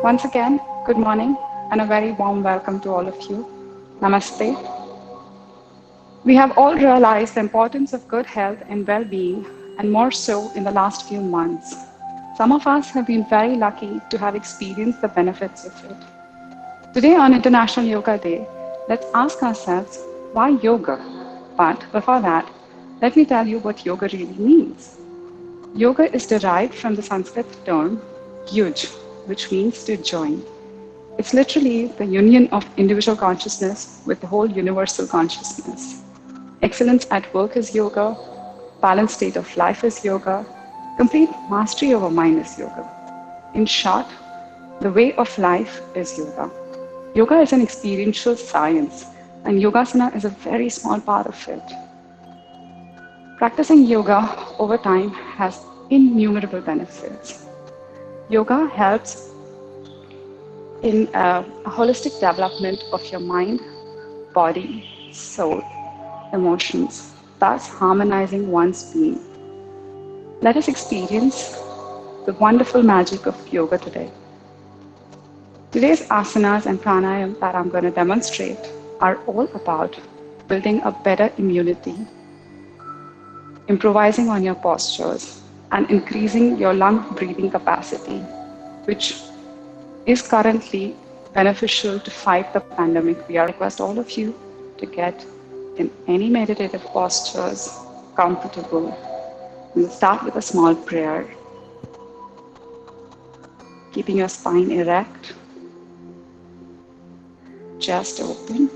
Once again, good morning and a very warm welcome to all of you. Namaste. We have all realized the importance of good health and well-being, and more so in the last few months. Some of us have been very lucky to have experienced the benefits of it. Today on International Yoga Day, let's ask ourselves, why yoga? But before that, let me tell you what yoga really means. Yoga is derived from the Sanskrit term yuj, which means to join. It's literally the union of individual consciousness with the whole universal consciousness. Excellence at work is yoga, balanced state of life is yoga, complete mastery over mind is yoga. In short, the way of life is yoga. Yoga is an experiential science, and Yogasana is a very small part of it. Practicing yoga over time has innumerable benefits. Yoga helps in a holistic development of your mind, body, soul, emotions, thus harmonizing one's being. Let us experience the wonderful magic of yoga today. Today's asanas and pranayam that I'm going to demonstrate are all about building a better immunity, improvising on your postures, and increasing your lung breathing capacity, which is currently beneficial to fight the pandemic. We request all of you to get in any meditative postures comfortable. We'll start with a small prayer, keeping your spine erect, chest open,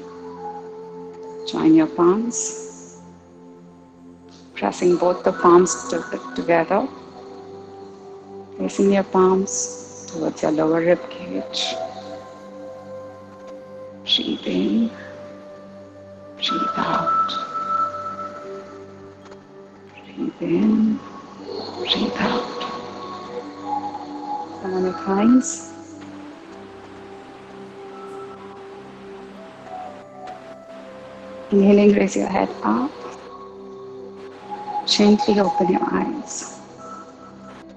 join your palms, pressing both the palms together, placing your palms towards your lower rib cage. Breathe in, breathe out. Breathe in, breathe out. Come on your thighs. Inhaling, raise your head up. Gently open your eyes.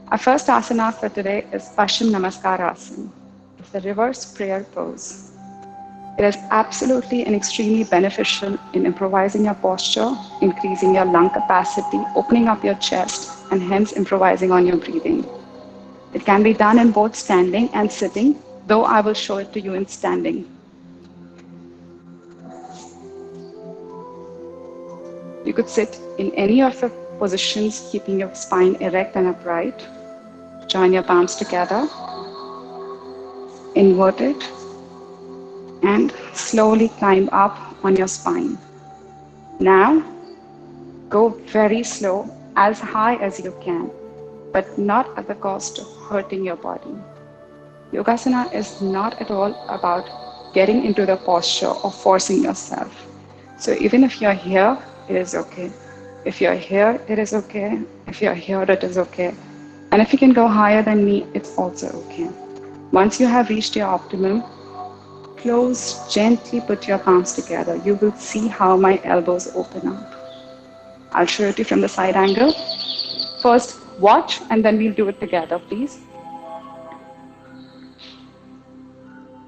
Our first asana for today is Paschim Namaskar Asana. It's the reverse prayer pose. It is absolutely and extremely beneficial in improvising your posture, increasing your lung capacity, opening up your chest, and hence improvising on your breathing. It can be done in both standing and sitting, though I will show it to you in standing. You could sit in any of the positions, keeping your spine erect and upright. Join your palms together, invert it, and slowly climb up on your spine. Now, go very slow, as high as you can, but not at the cost of hurting your body. Yogasana is not at all about getting into the posture or forcing yourself. So even if you're here, it is okay. If you're here, it is okay. If you're here, it is okay. And if you can go higher than me, it's also okay. Once you have reached your optimum, gently put your palms together. You will see how my elbows open up. I'll show it to you from the side angle. First, watch, and then we'll do it together, please.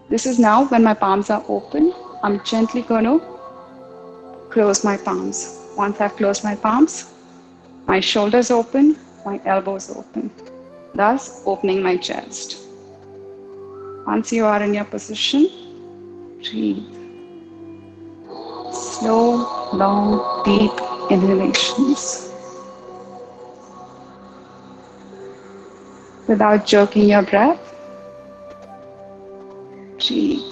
This is now when my palms are open. I'm gently going to close my palms. Once I've closed my palms, my shoulders open, my elbows open, thus opening my chest. Once you are in your position, breathe. Slow, long, deep inhalations. Without jerking your breath, breathe.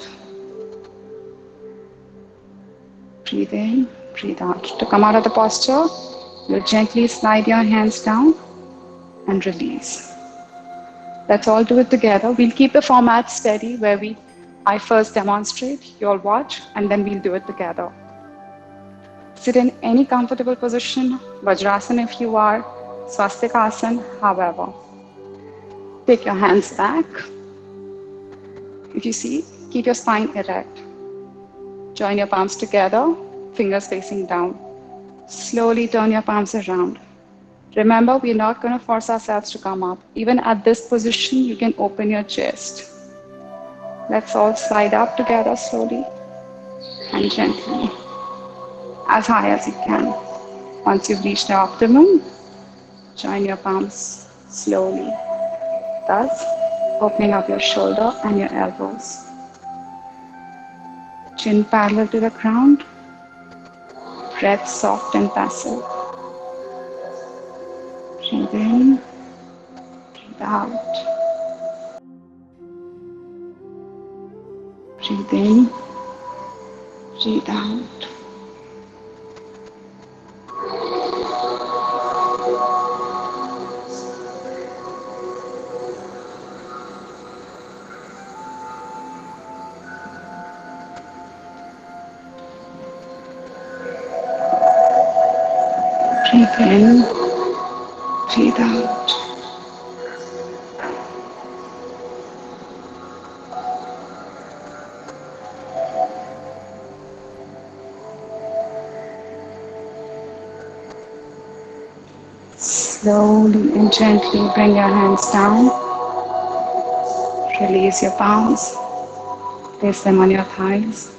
Breathe in, breathe out. To come out of the posture, you'll gently slide your hands down and release. Let's all do it together. We'll keep the format steady where I first demonstrate, you'll watch, and then we'll do it together. Sit in any comfortable position, Vajrasana if you are, Swastikasana, however. Take your hands back. If you see, keep your spine erect. Join your palms together, fingers facing down. Slowly turn your palms around. Remember, we're not going to force ourselves to come up. Even at this position, you can open your chest. Let's all slide up together slowly and gently, as high as you can. Once you've reached the optimum, join your palms slowly, thus opening up your shoulder and your elbows. Chin parallel to the ground, breath soft and passive. Breathe in, breathe out. Breathe in, breathe out. Breathe in, breathe out. Slowly and gently bring your hands down. Release your palms. Place them on your thighs.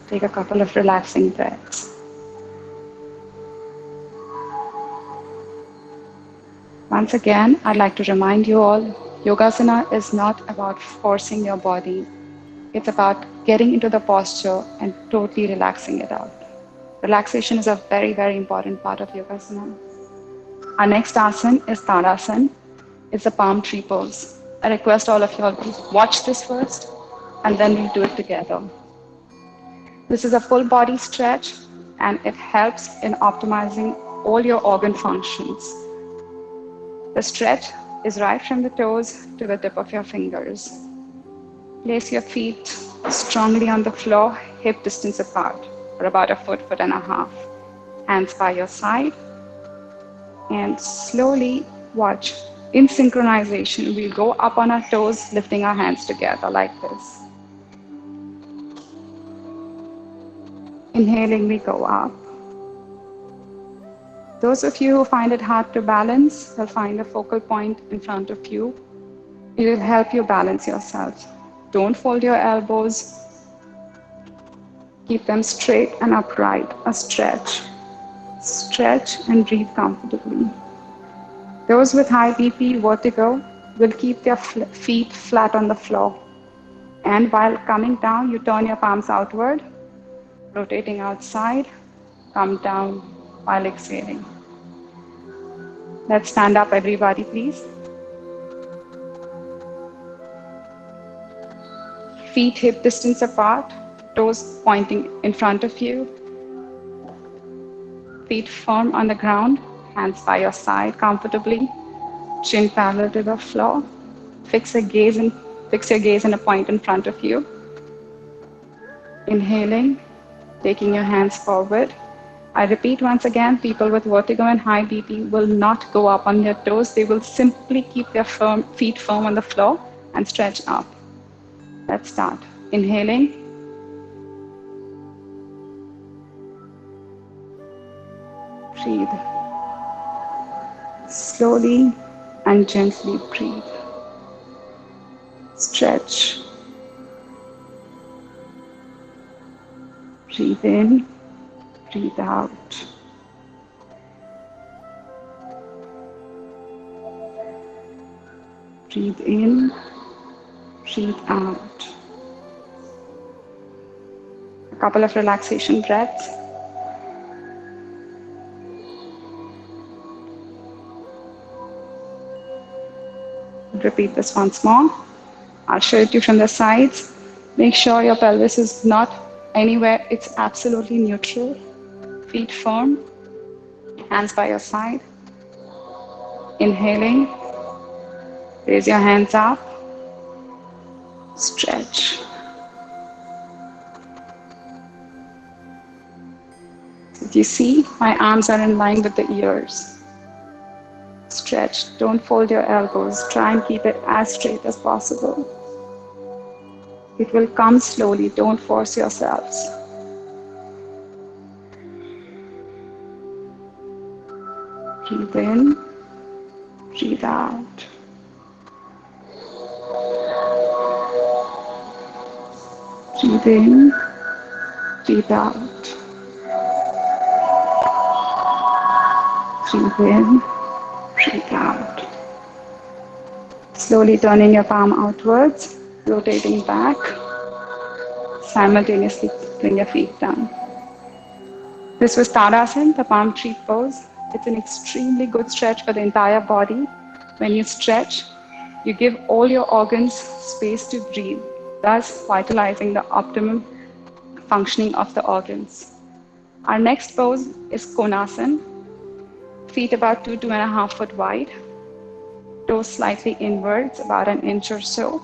Take a couple of relaxing breaths. Once again, I'd like to remind you all, Yogasana is not about forcing your body. It's about getting into the posture and totally relaxing it out. Relaxation is a very, very important part of Yogasana. Our next asana is Tadasana. It's a palm tree pose. I request all of you all to watch this first and then we'll do it together. This is a full body stretch and it helps in optimizing all your organ functions. The stretch is right from the toes to the tip of your fingers. Place your feet strongly on the floor, hip distance apart, or about a foot, foot and a half. Hands by your side. And slowly watch. In synchronization, we'll go up on our toes, lifting our hands together like this. Inhaling, we go up. Those of you who find it hard to balance, will find a focal point in front of you. It will help you balance yourself. Don't fold your elbows. Keep them straight and upright. A stretch. Stretch and breathe comfortably. Those with high BP, vertigo, will keep their feet flat on the floor. And while coming down, you turn your palms outward, rotating outside, come down while exhaling. Let's stand up, everybody, please. Feet hip distance apart, toes pointing in front of you. Feet firm on the ground, hands by your side comfortably, chin parallel to the floor. Fix your gaze in a point in front of you. Inhaling, taking your hands forward. I repeat once again, people with vertigo and high BP will not go up on their toes. They will simply keep their feet firm on the floor and stretch up. Let's start. Inhaling. Breathe. Slowly and gently breathe. Stretch. Breathe in. Breathe out. Breathe in, breathe out. A couple of relaxation breaths. Repeat this once more. I'll show it to you from the sides. Make sure your pelvis is not anywhere, it's absolutely neutral. Feet firm, hands by your side. Inhaling, raise your hands up, stretch. Did you see? My arms are in line with the ears. Stretch, don't fold your elbows. Try and keep it as straight as possible. It will come slowly, don't force yourselves. Breathe in, breathe out. Breathe in, breathe out. Breathe in, breathe out. Slowly turning your palm outwards, rotating back. Simultaneously bring your feet down. This was Tadasana, the palm tree pose. It's an extremely good stretch for the entire body. When you stretch, you give all your organs space to breathe, thus vitalizing the optimum functioning of the organs. Our next pose is Konasana. Feet about 2.5 feet wide. Toes slightly inwards, about an inch or so.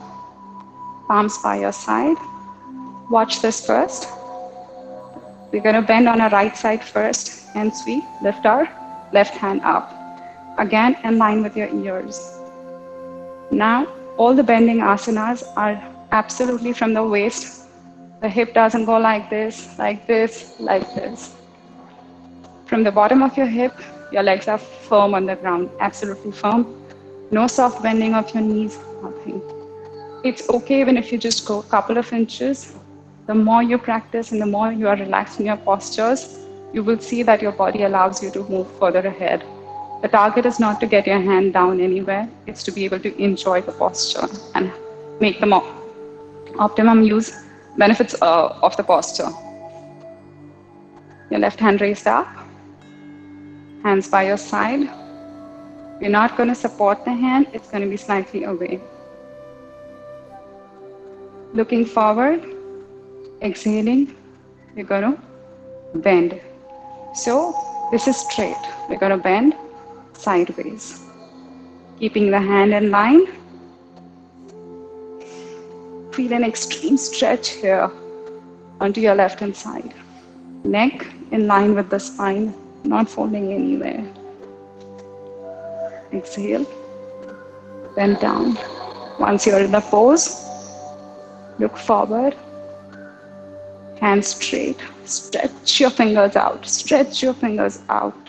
Palms by your side. Watch this first. We're going to bend on our right side first, hence we lift our left hand up. Again, in line with your ears. Now, all the bending asanas are absolutely from the waist. The hip doesn't go like this, like this, like this. From the bottom of your hip, your legs are firm on the ground, absolutely firm. No soft bending of your knees, nothing. It's okay even if you just go a couple of inches. The more you practice and the more you are relaxed in your postures, you will see that your body allows you to move further ahead. The target is not to get your hand down anywhere, it's to be able to enjoy the posture and make the optimum use benefits of the posture. Your left hand raised up, hands by your side. You're not going to support the hand, it's going to be slightly away. Looking forward, exhaling, we're going to bend. So this is straight. We're going to bend sideways. Keeping the hand in line. Feel an extreme stretch here onto your left hand side. Neck in line with the spine, not folding anywhere. Exhale, bend down. Once you're in the pose, look forward, hands straight. Stretch your fingers out, stretch your fingers out.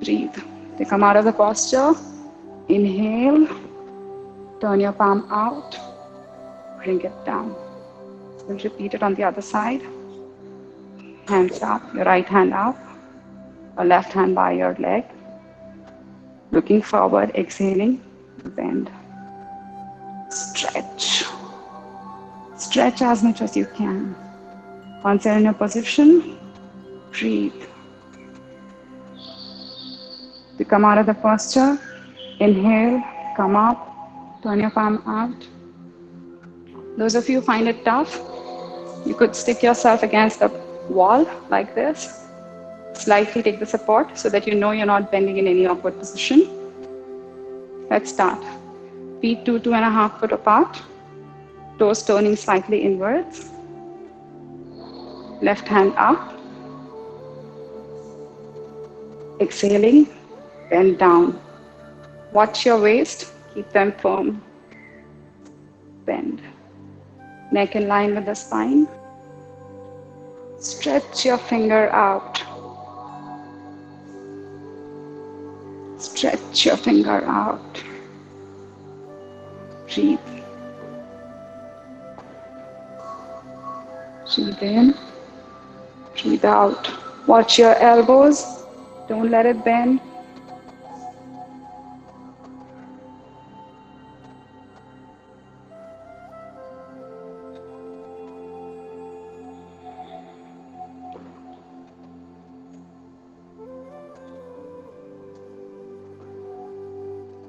Breathe. They come out of the posture. Inhale, turn your palm out, bring it down. We'll repeat it on the other side. Hands up, your right hand up, or left hand by your leg. Looking forward, exhaling, bend. Stretch. Stretch as much as you can. Once you're in a position, breathe. To come out of the posture, inhale, come up, turn your palm out. Those of you who find it tough, you could stick yourself against the wall like this. Slightly take the support so that you know you're not bending in any awkward position. Let's start. Feet 2.5 feet apart. Toes turning slightly inwards. Left hand up. Exhaling, bend down. Watch your waist, keep them firm. Bend. Neck in line with the spine. Stretch your finger out. Stretch your finger out. Breathe. Breathe in. Breathe out. Watch your elbows. Don't let it bend.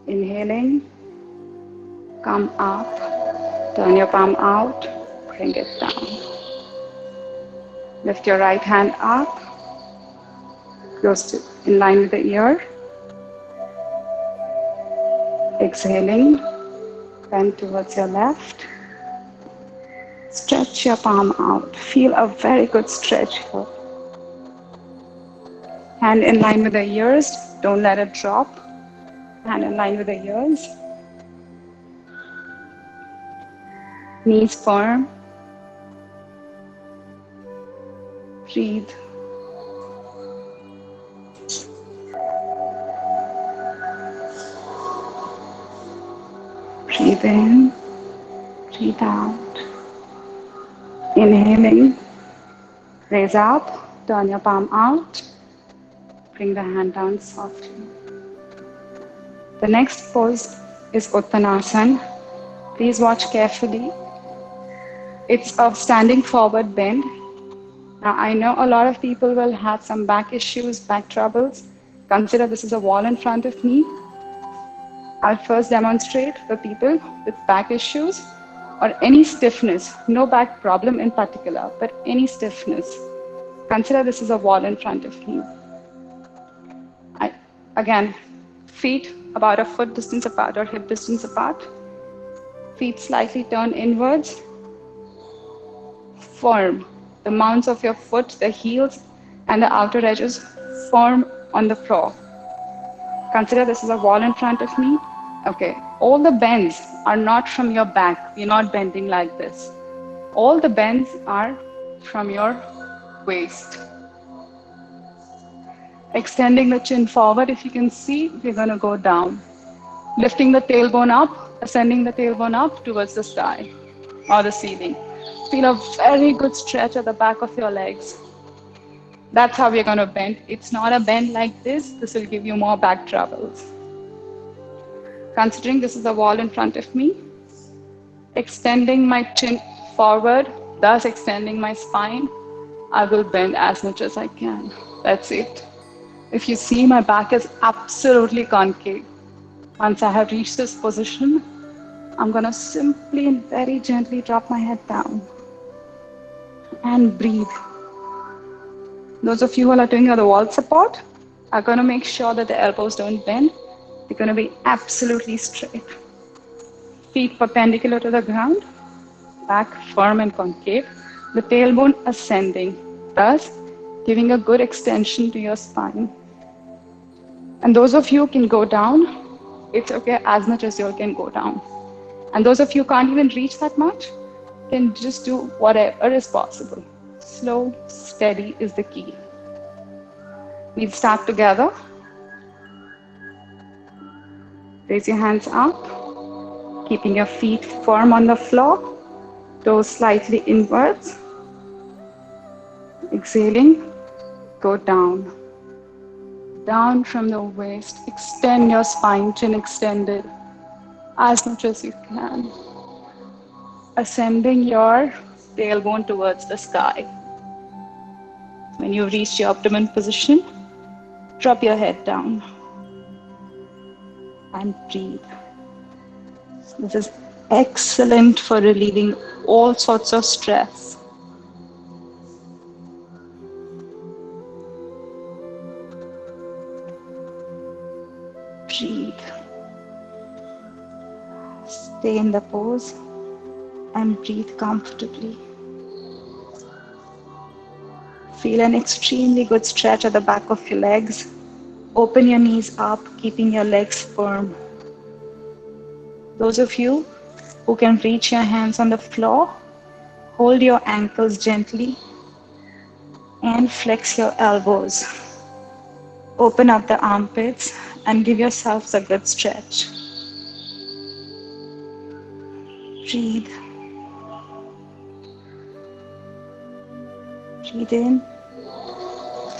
Inhaling, come up, turn your palm out, bring it down. Lift your right hand up, close to in line with the ear. Exhaling, bend towards your left. Stretch your palm out. Feel a very good stretch here. Hand in line with the ears, don't let it drop. Hand in line with the ears. Knees firm. Breathe. Breathe in, breathe out. Inhaling, raise up, turn your palm out, bring the hand down softly. The next pose is Uttanasana. Please watch carefully. It's a standing forward bend. Now, I know a lot of people will have some back issues, back troubles. Consider this is a wall in front of me. I'll first demonstrate for people with back issues or any stiffness, no back problem in particular, but any stiffness. Consider this is a wall in front of me. Again, feet about a foot distance apart or hip distance apart. Feet slightly turned inwards. Firm. The mounts of your foot, the heels, and the outer edges firm on the floor. Consider this is a wall in front of me. Okay. All the bends are not from your back. You're not bending like this. All the bends are from your waist. Extending the chin forward. If you can see, we're going to go down. Lifting the tailbone up, ascending the tailbone up towards the sky or the ceiling. Feel a very good stretch at the back of your legs. That's how we're going to bend. It's not a bend like this. This will give you more back troubles. Considering this is a wall in front of me, extending my chin forward, thus extending my spine, I will bend as much as I can. That's it. If you see, my back is absolutely concave. Once I have reached this position, I'm going to simply and very gently drop my head down and breathe. Those of you who are doing the wall support are going to make sure that the elbows don't bend. They're going to be absolutely straight. Feet perpendicular to the ground, back firm and concave, the tailbone ascending, thus giving a good extension to your spine. And those of you who can go down, it's okay as much as you can go down. And those of you who can't even reach that much, can just do whatever is possible. Slow, steady is the key. We'll start together. Raise your hands up, keeping your feet firm on the floor, toes slightly inwards. Exhaling, go down. Down from the waist, extend your spine, chin extended, as much as you can. Ascending your tailbone towards the sky. When you reach your abdomen position, drop your head down and breathe. This is excellent for relieving all sorts of stress. Breathe. Stay in the pose and breathe comfortably. Feel an extremely good stretch at the back of your legs. Open your knees up, keeping your legs firm. Those of you who can reach your hands on the floor, hold your ankles gently and flex your elbows. Open up the armpits and give yourselves a good stretch. Breathe. Breathe in,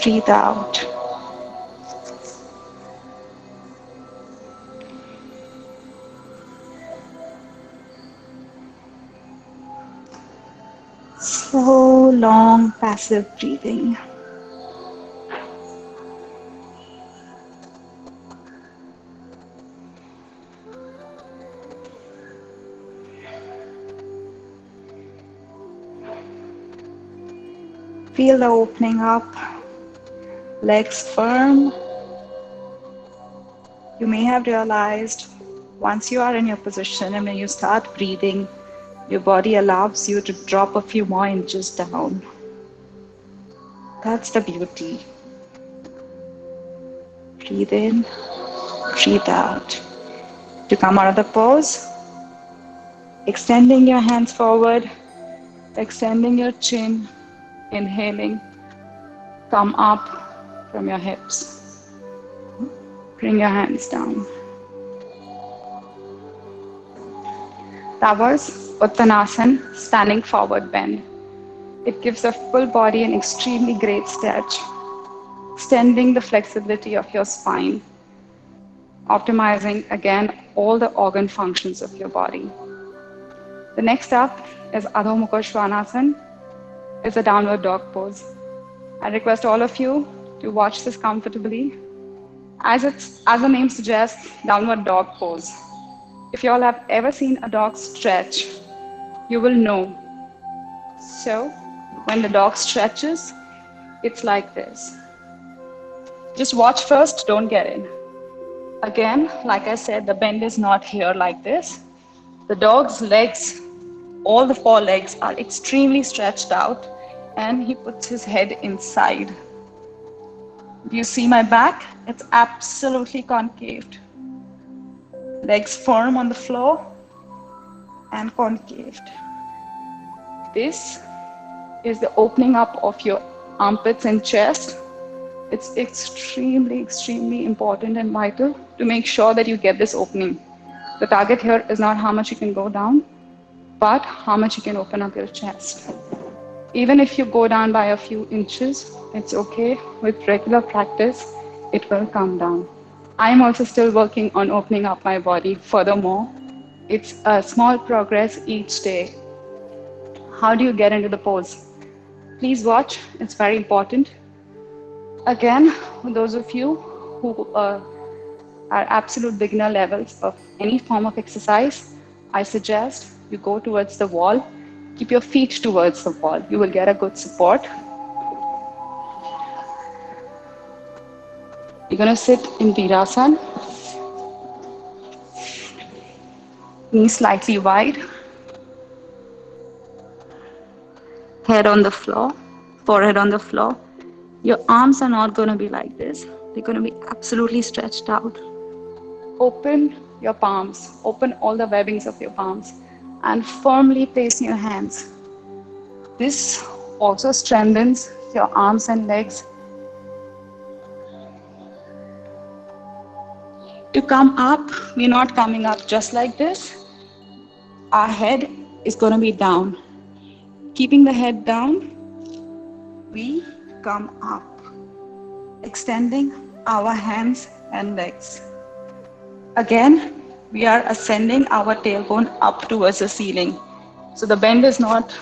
breathe out. Slow, long, passive breathing. Feel the opening up, legs firm. You may have realized once you are in your position and when you start breathing, your body allows you to drop a few more inches down. That's the beauty. Breathe in, breathe out. To come out of the pose, extending your hands forward, extending your chin. Inhaling, come up from your hips. Bring your hands down. That was Uttanasana, standing forward bend. It gives a full body an extremely great stretch, extending the flexibility of your spine, optimizing again all the organ functions of your body. The next up is Adho Mukha Svanasana. It's a downward dog pose. I request all of you to watch this comfortably. As the name suggests, downward dog pose. If you all have ever seen a dog stretch, you will know. So when the dog stretches, it's like this. Just watch first, don't get in. Again, like I said, the bend is not here like this. The dog's legs, all the four legs are extremely stretched out, and he puts his head inside. Do you see my back? It's absolutely concaved. Legs firm on the floor and concaved. This is the opening up of your armpits and chest. It's extremely, extremely important and vital to make sure that you get this opening. The target here is not how much you can go down, but how much you can open up your chest. Even if you go down by a few inches, it's okay. With regular practice, it will come down. I'm also still working on opening up my body furthermore. It's a small progress each day. How do you get into the pose? Please watch, it's very important. Again, for those of you who are absolute beginner levels of any form of exercise, I suggest you go towards the wall. Keep your feet towards the wall. You will get a good support. You're going to sit in Virasana. Knees slightly wide. Head on the floor, forehead on the floor. Your arms are not going to be like this. They're going to be absolutely stretched out. Open your palms. Open all the webbings of your palms and firmly place your hands. This also strengthens your arms and legs. To come up, we're not coming up just like this. Our head is going to be down. Keeping the head down, we come up, extending our hands and legs. Again, we are ascending our tailbone up towards the ceiling. So the bend is not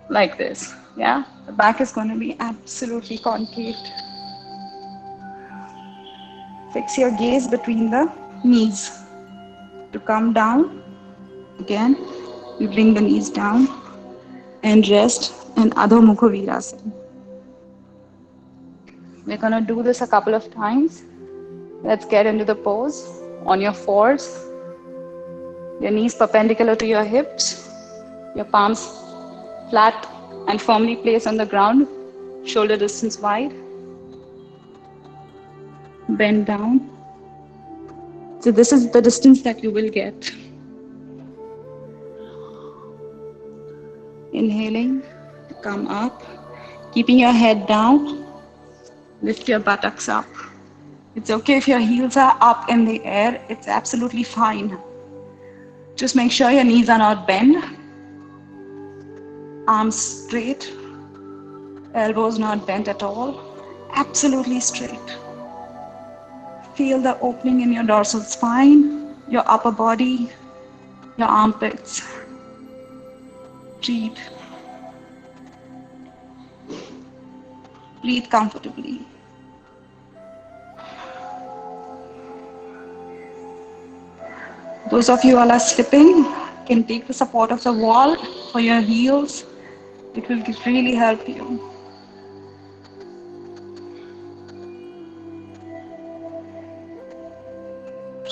like this, yeah? The back is going to be absolutely concaved. Fix your gaze between the knees. To come down, again, you bring the knees down and rest in Adho Mukha Virasana. We're going to do this a couple of times. Let's get into the pose. On your fours, your knees perpendicular to your hips, your palms flat and firmly placed on the ground, shoulder distance wide. Bend down. So this is the distance that you will get. Inhaling, come up, keeping your head down, lift your buttocks up. It's okay if your heels are up in the air, it's absolutely fine. Just make sure your knees are not bent, arms straight, elbows not bent at all, absolutely straight. Feel the opening in your dorsal spine, your upper body, your armpits. Breathe. Breathe comfortably. Those of you who are slipping can take the support of the wall for your heels. It will really help you.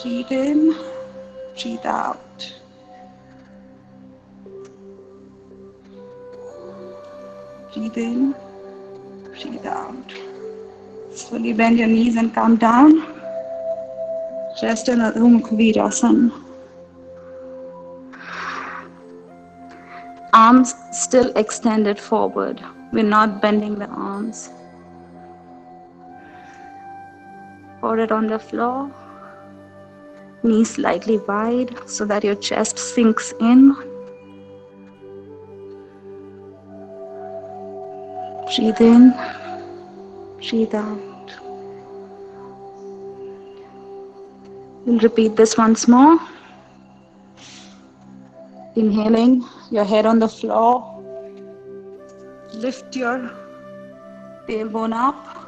Breathe in, breathe out. Breathe in, breathe out. Slowly bend your knees and come down. Rest in Adho Mukha Virasana. Arms still extended forward. We're not bending the arms. Forehead on the floor. Knees slightly wide so that your chest sinks in. Breathe in, breathe out. We'll repeat this once more. Inhaling, your head on the floor. Lift your tailbone up.